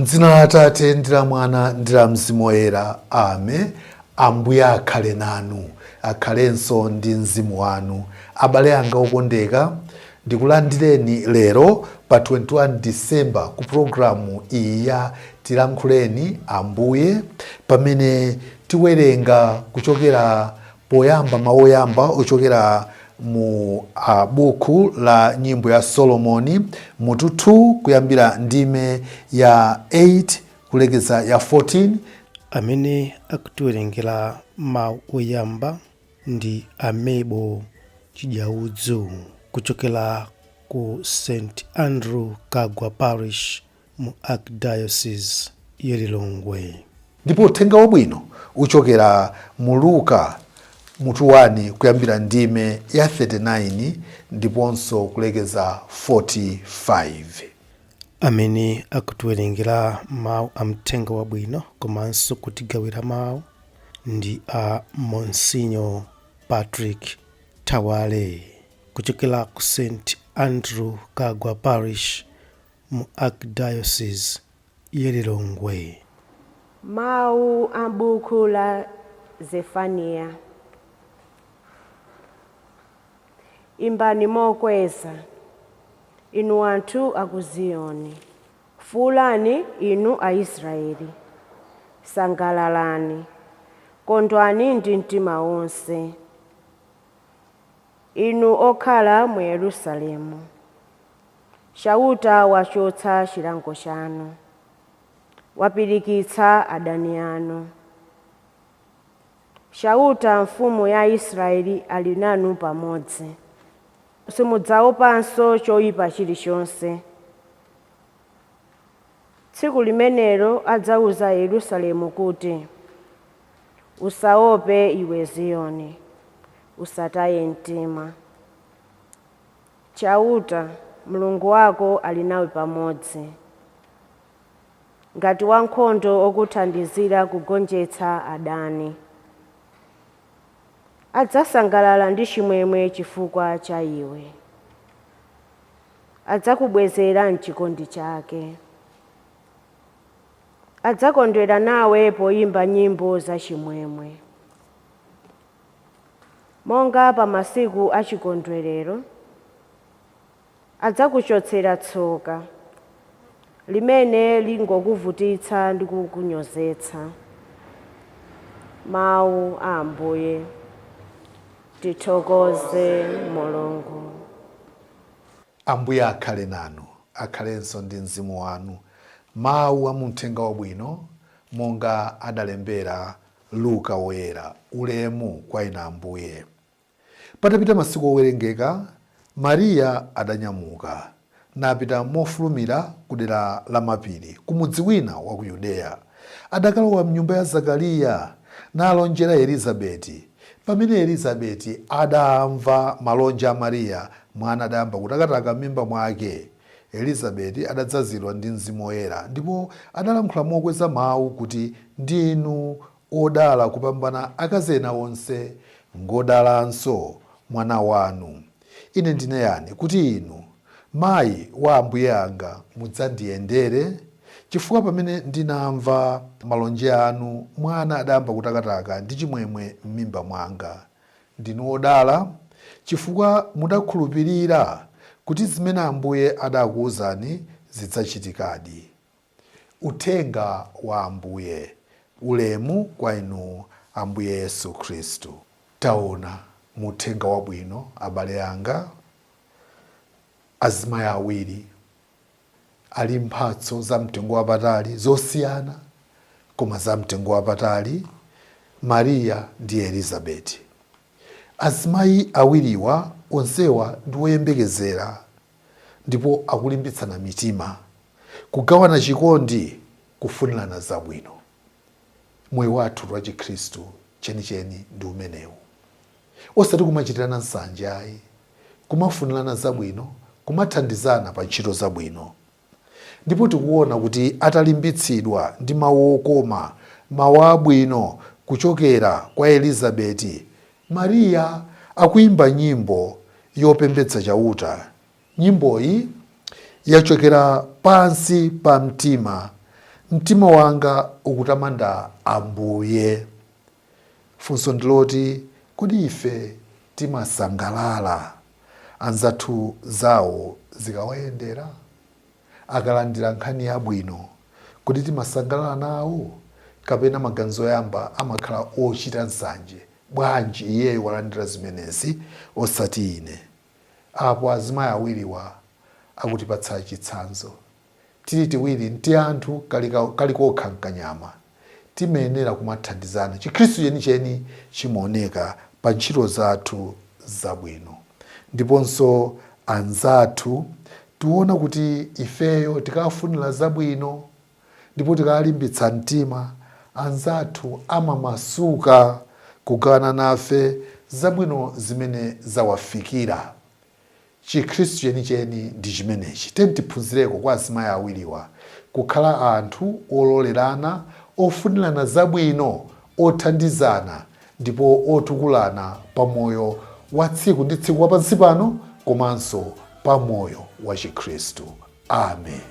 Mdzina la Atate ndi la Mwana ndi la Mzimu Woyera. Amen. Ambuye akhale nanu, akhalenso ndi mzimu wanu. Abale anga okondeka, ndikulandireni lero pa 21 December ku programu iyi ya Tilankhuleni Ambuye, pamene tiwerenga kuchokera poyamba mawoyamba ochokera mu buku la nyimbo ya Solomoni mutu 2 kuyambira ndime ya 8 kulekeza ya 14. Amene akutiwerengera mawu oyamba ndi Amebo Chidyaudzo kuchokera ku St. Andrew Kagwa Parish mu Archdiocese ya Lilongwe. Ndipo uthenga wabwino uchokera mu Luka mutu 1 kuyambira ndime ya 39 ndiponso kulekeza 45. Amene akutiwerengera mawu amthenga wabwino komanso kutigawira mawu ndi a Monsignor Patrick Tawale kuchokera ku St. Andrew Kagwa Parish mu Archdiocese ya Lilongwe. Mawu a buku la Zefaniya. Imbani mokweza, inu anthu aku Ziyoni. Fuulani inu Aisraeli. Sangalalani, kondwani ndi mtima wonse. Inu okhala mu Yerusalemu. Chauta wachotsa chilango chanu, wapirikitsa adani anu. Chauta mfumu ya Israeli ali nanu pamodzi. Simudzaopanso choyipa chilichonse. Tsiku limenelo adzawuza Yerusalemu kuti, usaope iwe Ziyoni, usataye mtima. Chauta Mulungu wako ali nawe pamodzi, ngati wankhondo okuthandizira kugonjetsa adani. Adzasangalala ndi chimwemwe chifukwa cha iwe. Adzakubwezera m'chikondi chake. Adzakondwera nawe poyimba nyimbo za chimwemwe. Monga pa masiku a chikondwerero, adzakuchotsera tsoka limene lingokuvutitsa ndi kukunyozetsa. Mawu a Ambuye. Tithokoze Mulungu. Ambuye akhale nanu, akhalenso ndi mzimu wanu. Mawu a muthenga wabwino monga adalembera Luka woyera. Ulemu kwa inu Ambuye. Patapita masiku owerengeka, Mariya adanyamuka napita mofulumira ku dera la mapiri ku mudzi wina wa ku Yudeya. Adakalowa mnyumba ya Zakariya nalonjera Elizabeti. Pamene Elizabeti adamva malonja a Mariya, mwana adayamba kutakataka m'mimba mwake. Elizabeti adadzazidwa ndi Mzimu Woyera ndipo adalankhula mokweza mawu kuti, ndinu odala kupambana akazi ena onse, ngodalanso mwana wanu. Ine ndine yani kuti inu, mayi wa Ambuye anga, mudzandiyendere? Chifukwa pamene ndinamva malonje anu, mwana adayamba kutakataka ndi chimwemwe m'mimba mwanga. Ndinu odala chifukwa mudakhulupirira kuti zimene Ambuye adakuwuzani zidzachitikadi. Uthenga wa Ambuye. Ulemu kwa inu Ambuye Yesu Khristu. Taona muthenga wabwino, abale anga, azimayi awiri ali mphatso za mtengo wapatali zosiyana koma za mtengo wapatali, Mariya ndi Elizabeti. Azimayi awiriwa onsewa ndi woyembekezera ndipo akulimbitsana mitima, kugawana chikondi, kufunirana zabwino. Moyo wathu wa Chikhristu chenicheni ndi umenewu. Osati kumachitirana nsanje ayi, kumafunirana zabwino, kumathandizana pa ntchito zabwino. Ndipo tikuona kuti atalimbitsidwa ndi mawu okoma, mawu abwino kuchokera kwa Elizabeti, Mariya akuyimba nyimbo yopembedza chauta. Nyimboyi yachokera pansi pa mtima mtima wanga ukutamanda Ambuye. Funso ndiloti, kodi ife timasangalala anzathu zawo zikawayendera? Akalandira nkhani yabwino, kodi timasangalala nawo? Kapena maganizo yamba amakhala ochita nsanje, bwanji iyeyo walandira zimenezi osati ine? Apo azimayi awiriwa akutipatsa chitsanzo. Tili tiwiri nti anthu kalikokha mkanyama, timayenera kumathandizana. Chikhristu chenicheni chimaoneka pa ntchito zathu zabwino. Ndiponso anzathu tiona kuti ifeyo tikafunira zabwino ndipo tikalimbitsa mtima, anzathu amamasuka kugawana nafe zabwino zimene zawafikira. Chikhristu chenicheni ndi chimenechi. Tiphunzireko kwa azimayi awiriwa kukhala anthu ololerana, ofunirana zabwino, othandizana ndipo otukulana pa moyo wa tsiku ndi tsiku wa pansi pano, komanso pa moyo wa Chikhristu. Amen.